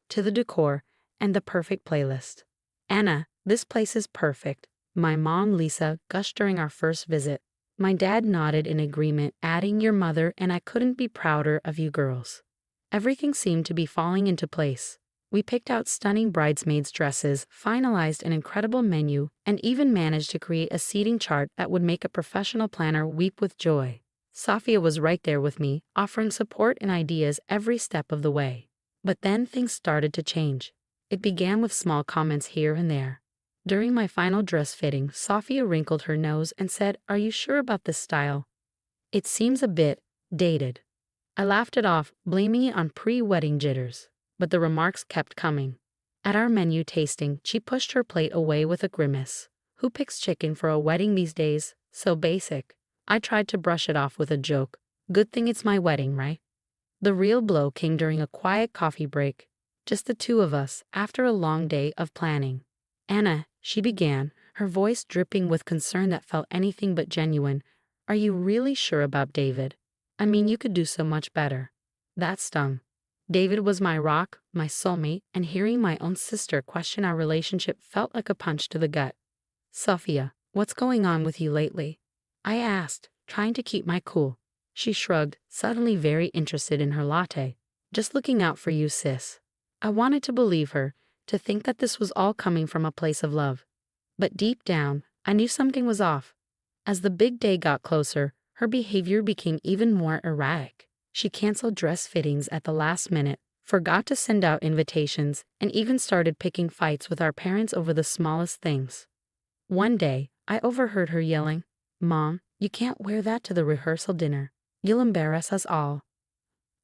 to the decor and the perfect playlist. Anna, this place is perfect, my mom Lisa gushed during our first visit. My dad nodded in agreement, adding your mother and I couldn't be prouder of you girls. Everything seemed to be falling into place. We picked out stunning bridesmaids' dresses, finalized an incredible menu, and even managed to create a seating chart that would make a professional planner weep with joy. Sophia was right there with me, offering support and ideas every step of the way. But then things started to change. It began with small comments here and there. During my final dress fitting, Sophia wrinkled her nose and said, "Are you sure about this style? It seems a bit dated." I laughed it off, blaming it on pre-wedding jitters. But the remarks kept coming. At our menu tasting, she pushed her plate away with a grimace. Who picks chicken for a wedding these days? So basic. I tried to brush it off with a joke. Good thing it's my wedding, right? The real blow came during a quiet coffee break. Just the two of us, after a long day of planning. Anna, she began, her voice dripping with concern that felt anything but genuine. Are you really sure about David? I mean, you could do so much better. That stung. David was my rock, my soulmate, and hearing my own sister question our relationship felt like a punch to the gut. Sophia, what's going on with you lately? I asked, trying to keep my cool. She shrugged, suddenly very interested in her latte. Just looking out for you, sis. I wanted to believe her, to think that this was all coming from a place of love. But deep down, I knew something was off. As the big day got closer, her behavior became even more erratic. She canceled dress fittings at the last minute, forgot to send out invitations, and even started picking fights with our parents over the smallest things. One day, I overheard her yelling, "Mom, you can't wear that to the rehearsal dinner. You'll embarrass us all."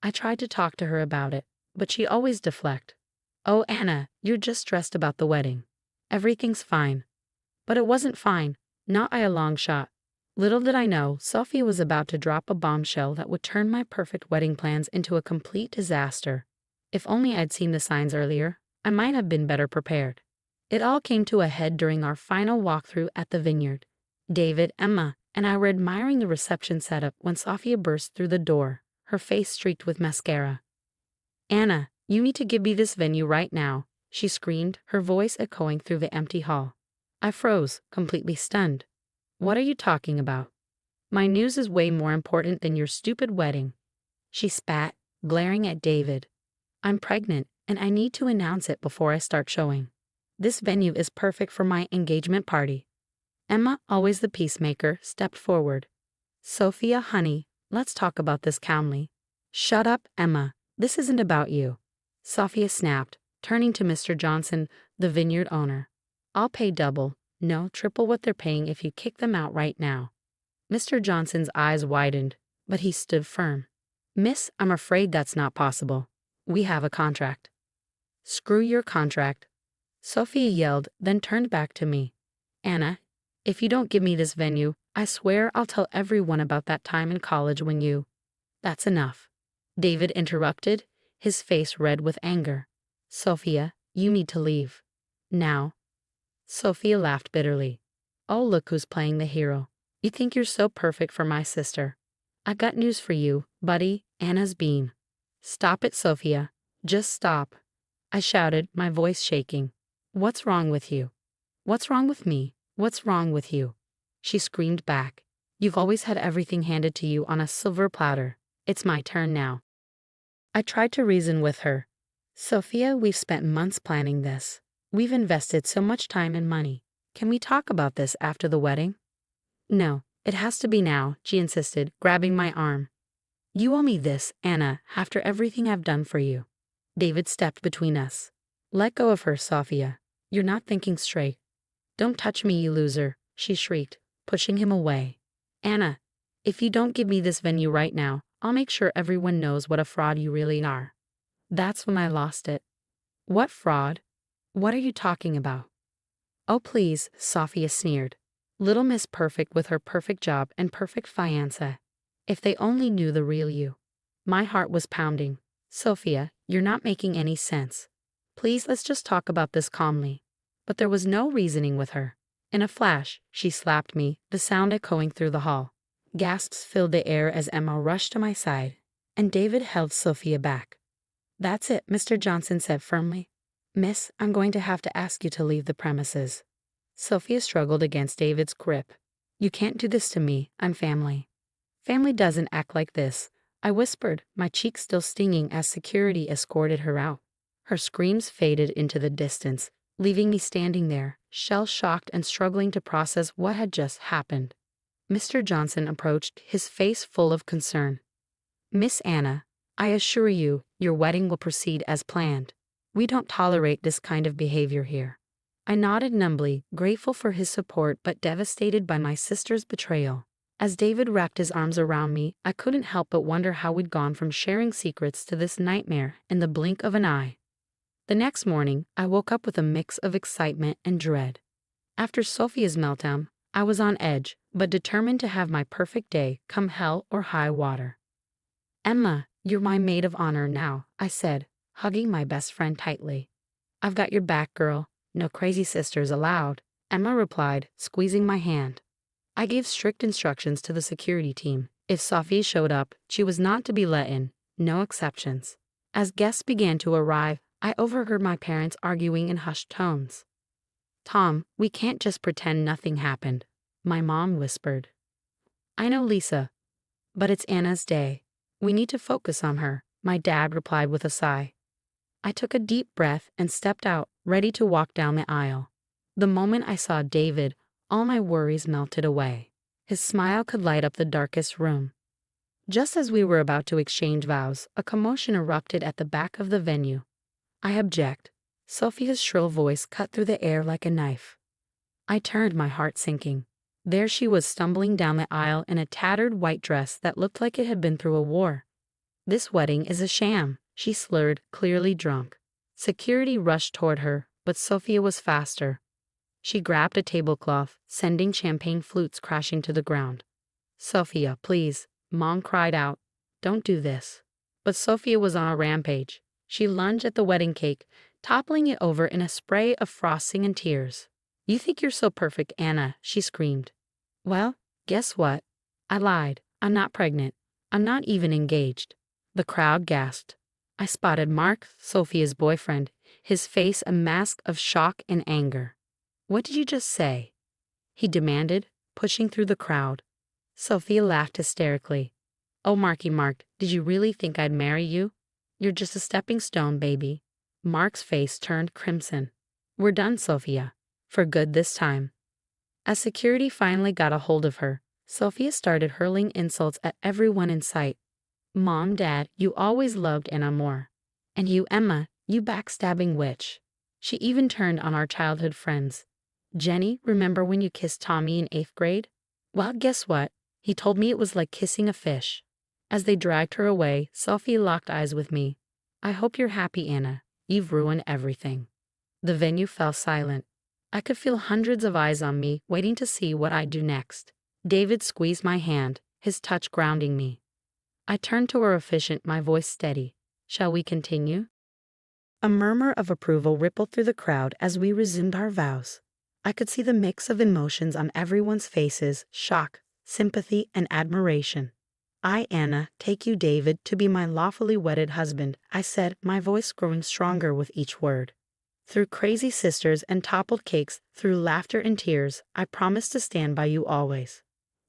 I tried to talk to her about it, but she always deflected. "Oh, Anna, you're just stressed about the wedding. Everything's fine." But it wasn't fine, not by a long shot. Little did I know, Sophia was about to drop a bombshell that would turn my perfect wedding plans into a complete disaster. If only I'd seen the signs earlier, I might have been better prepared. It all came to a head during our final walkthrough at the vineyard. David, Emma, and I were admiring the reception setup when Sophia burst through the door, her face streaked with mascara. "Anna, you need to give me this venue right now," she screamed, her voice echoing through the empty hall. I froze, completely stunned. "What are you talking about? My news is way more important than your stupid wedding." She spat, glaring at David. "I'm pregnant, and I need to announce it before I start showing. This venue is perfect for my engagement party." Emma, always the peacemaker, stepped forward. "Sophia, honey, let's talk about this calmly." "Shut up, Emma. This isn't about you." Sophia snapped, turning to Mr. Johnson, the vineyard owner. "I'll pay double. No, triple what they're paying if you kick them out right now." Mr. Johnson's eyes widened, but he stood firm. "Miss, I'm afraid that's not possible. We have a contract." "Screw your contract," Sophia yelled, then turned back to me. "Anna, if you don't give me this venue, I swear I'll tell everyone about that time in college when you—" "That's enough," David interrupted, his face red with anger. "Sophia, you need to leave. Now." Sophia laughed bitterly. "Oh, look who's playing the hero. You think you're so perfect for my sister. I got news for you, buddy, Anna's bean." "Stop it, Sophia. Just stop," I shouted, my voice shaking. "What's wrong with you?" "What's wrong with me? What's wrong with you?" She screamed back. "You've always had everything handed to you on a silver platter. It's my turn now." I tried to reason with her. Sophia, we've spent months planning this. We've invested so much time and money. Can we talk about this after the wedding? No, it has to be now, she insisted, grabbing my arm. You owe me this, Anna, after everything I've done for you. David stepped between us. Let go of her, Sophia. You're not thinking straight. Don't touch me, you loser, she shrieked, pushing him away. Anna, if you don't give me this venue right now, I'll make sure everyone knows what a fraud you really are. That's when I lost it. What fraud? What are you talking about? Oh please, Sophia sneered. Little Miss Perfect with her perfect job and perfect fiancé. If they only knew the real you. My heart was pounding. Sophia, you're not making any sense. Please, let's just talk about this calmly. But there was no reasoning with her. In a flash, she slapped me, the sound echoing through the hall. Gasps filled the air as Emma rushed to my side, and David held Sophia back. That's it, Mr. Johnson said firmly. Miss, I'm going to have to ask you to leave the premises. Sophia struggled against David's grip. You can't do this to me, I'm family. Family doesn't act like this, I whispered, my cheeks still stinging as security escorted her out. Her screams faded into the distance, leaving me standing there, shell-shocked and struggling to process what had just happened. Mr. Johnson approached, his face full of concern. Miss Anna, I assure you, your wedding will proceed as planned. We don't tolerate this kind of behavior here. I nodded numbly, grateful for his support but devastated by my sister's betrayal. As David wrapped his arms around me, I couldn't help but wonder how we'd gone from sharing secrets to this nightmare in the blink of an eye. The next morning, I woke up with a mix of excitement and dread. After Sophia's meltdown, I was on edge, but determined to have my perfect day, come hell or high water. Emma, you're my maid of honor now, I said, hugging my best friend tightly. I've got your back, girl. No crazy sisters allowed, Emma replied, squeezing my hand. I gave strict instructions to the security team. If Sophia showed up, she was not to be let in, no exceptions. As guests began to arrive, I overheard my parents arguing in hushed tones. Tom, we can't just pretend nothing happened, my mom whispered. I know, Lisa, but it's Anna's day. We need to focus on her, my dad replied with a sigh. I took a deep breath and stepped out, ready to walk down the aisle. The moment I saw David, all my worries melted away. His smile could light up the darkest room. Just as we were about to exchange vows, a commotion erupted at the back of the venue. I object. Sophia's shrill voice cut through the air like a knife. I turned, my heart sinking. There she was, stumbling down the aisle in a tattered white dress that looked like it had been through a war. This wedding is a sham, she slurred, clearly drunk. Security rushed toward her, but Sophia was faster. She grabbed a tablecloth, sending champagne flutes crashing to the ground. Sophia, please, Mom cried out. Don't do this. But Sophia was on a rampage. She lunged at the wedding cake, toppling it over in a spray of frosting and tears. You think you're so perfect, Anna, she screamed. Well, guess what? I lied. I'm not pregnant. I'm not even engaged. The crowd gasped. I spotted Mark, Sophia's boyfriend, his face a mask of shock and anger. What did you just say? He demanded, pushing through the crowd. Sophia laughed hysterically. Oh, Marky Mark, did you really think I'd marry you? You're just a stepping stone, baby. Mark's face turned crimson. We're done, Sophia. For good this time. As security finally got a hold of her, Sophia started hurling insults at everyone in sight. Mom, Dad, you always loved Anna more. And you, Emma, you backstabbing witch. She even turned on our childhood friends. Jenny, remember when you kissed Tommy in 8th grade? Well, guess what? He told me it was like kissing a fish. As they dragged her away, Sophia locked eyes with me. I hope you're happy, Anna. You've ruined everything. The venue fell silent. I could feel hundreds of eyes on me, waiting to see what I'd do next. David squeezed my hand, his touch grounding me. I turned to her efficient, my voice steady. Shall we continue? A murmur of approval rippled through the crowd as we resumed our vows. I could see the mix of emotions on everyone's faces, shock, sympathy, and admiration. I, Anna, take you, David, to be my lawfully wedded husband, I said, my voice growing stronger with each word. Through crazy sisters and toppled cakes, through laughter and tears, I promise to stand by you always.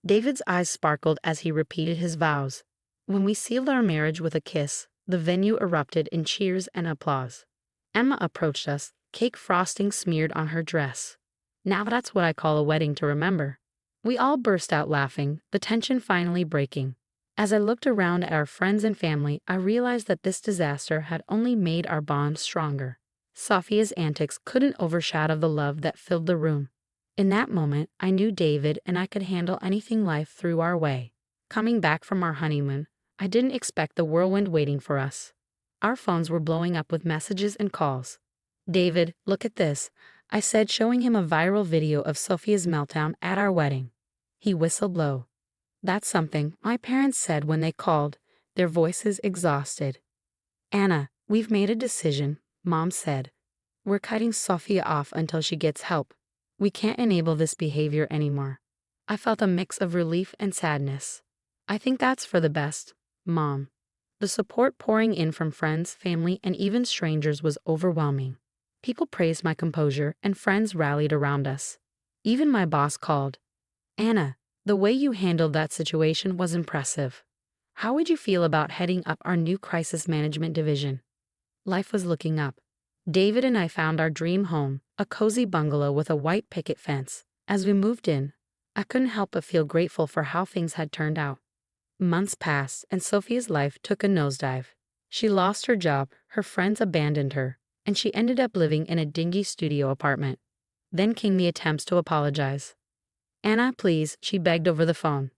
David's eyes sparkled as he repeated his vows. When we sealed our marriage with a kiss, The venue erupted in cheers and applause. Emma approached us, cake frosting smeared on her dress. Now that's what I call a wedding to remember. We all burst out laughing, the tension finally breaking. As I looked around at our friends and family, I realized that this disaster had only made our bond stronger. Sophia's antics couldn't overshadow the love that filled the room. In that moment, I knew David and I could handle anything life threw our way. Coming back from our honeymoon, I didn't expect the whirlwind waiting for us. Our phones were blowing up with messages and calls. "David, look at this," I said, showing him a viral video of Sophia's meltdown at our wedding. He whistled low. "That's something," my parents said when they called, their voices exhausted. "Anna, we've made a decision," Mom said. "We're cutting Sophia off until she gets help. We can't enable this behavior anymore." I felt a mix of relief and sadness. "I think that's for the best, Mom." The support pouring in from friends, family, and even strangers was overwhelming. People praised my composure, and friends rallied around us. Even my boss called. "Anna, the way you handled that situation was impressive. How would you feel about heading up our new crisis management division?" Life was looking up. David and I found our dream home, a cozy bungalow with a white picket fence. As we moved in, I couldn't help but feel grateful for how things had turned out. Months passed, and Sophia's life took a nosedive. She lost her job, her friends abandoned her, and she ended up living in a dingy studio apartment. Then came the attempts to apologize. "Anna, please," she begged over the phone.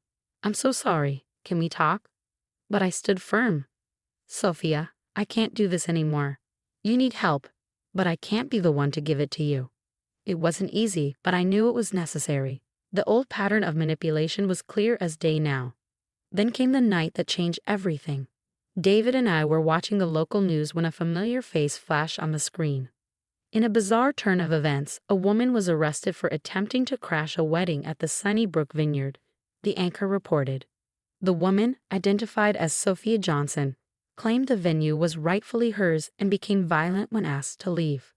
"I'm so sorry. Can we talk?" But I stood firm. "Sophia, I can't do this anymore. You need help, but I can't be the one to give it to you." It wasn't easy, but I knew it was necessary. The old pattern of manipulation was clear as day now. Then came the night that changed everything. David and I were watching the local news when a familiar face flashed on the screen. In a bizarre turn of events, a woman was arrested for attempting to crash a wedding at the Sunnybrook Vineyard, the anchor reported. The woman, identified as Sophia Johnson, claimed the venue was rightfully hers and became violent when asked to leave.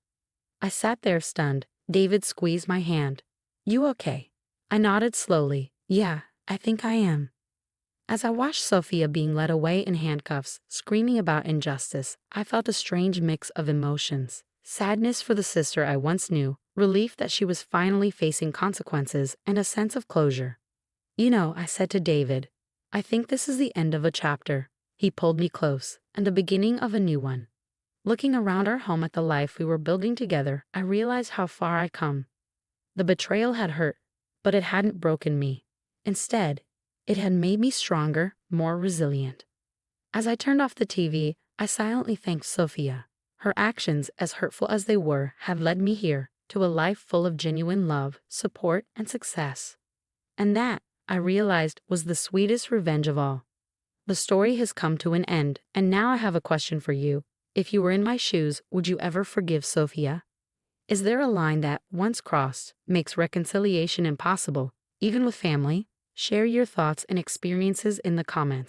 I sat there stunned. David squeezed my hand. "You okay?" I nodded slowly. "Yeah, I think I am." As I watched Sophia being led away in handcuffs, screaming about injustice, I felt a strange mix of emotions. Sadness for the sister I once knew, relief that she was finally facing consequences, and a sense of closure. "You know," I said to David, "I think this is the end of a chapter." He pulled me close, and the beginning of a new one. Looking around our home at the life we were building together, I realized how far I'd come. The betrayal had hurt, but it hadn't broken me. Instead, it had made me stronger, more resilient. As I turned off the TV, I silently thanked Sophia. Her actions, as hurtful as they were, have led me here, to a life full of genuine love, support, and success. And that, I realized, was the sweetest revenge of all. The story has come to an end, and now I have a question for you. If you were in my shoes, would you ever forgive Sophia? Is there a line that, once crossed, makes reconciliation impossible, even with family? Share your thoughts and experiences in the comments.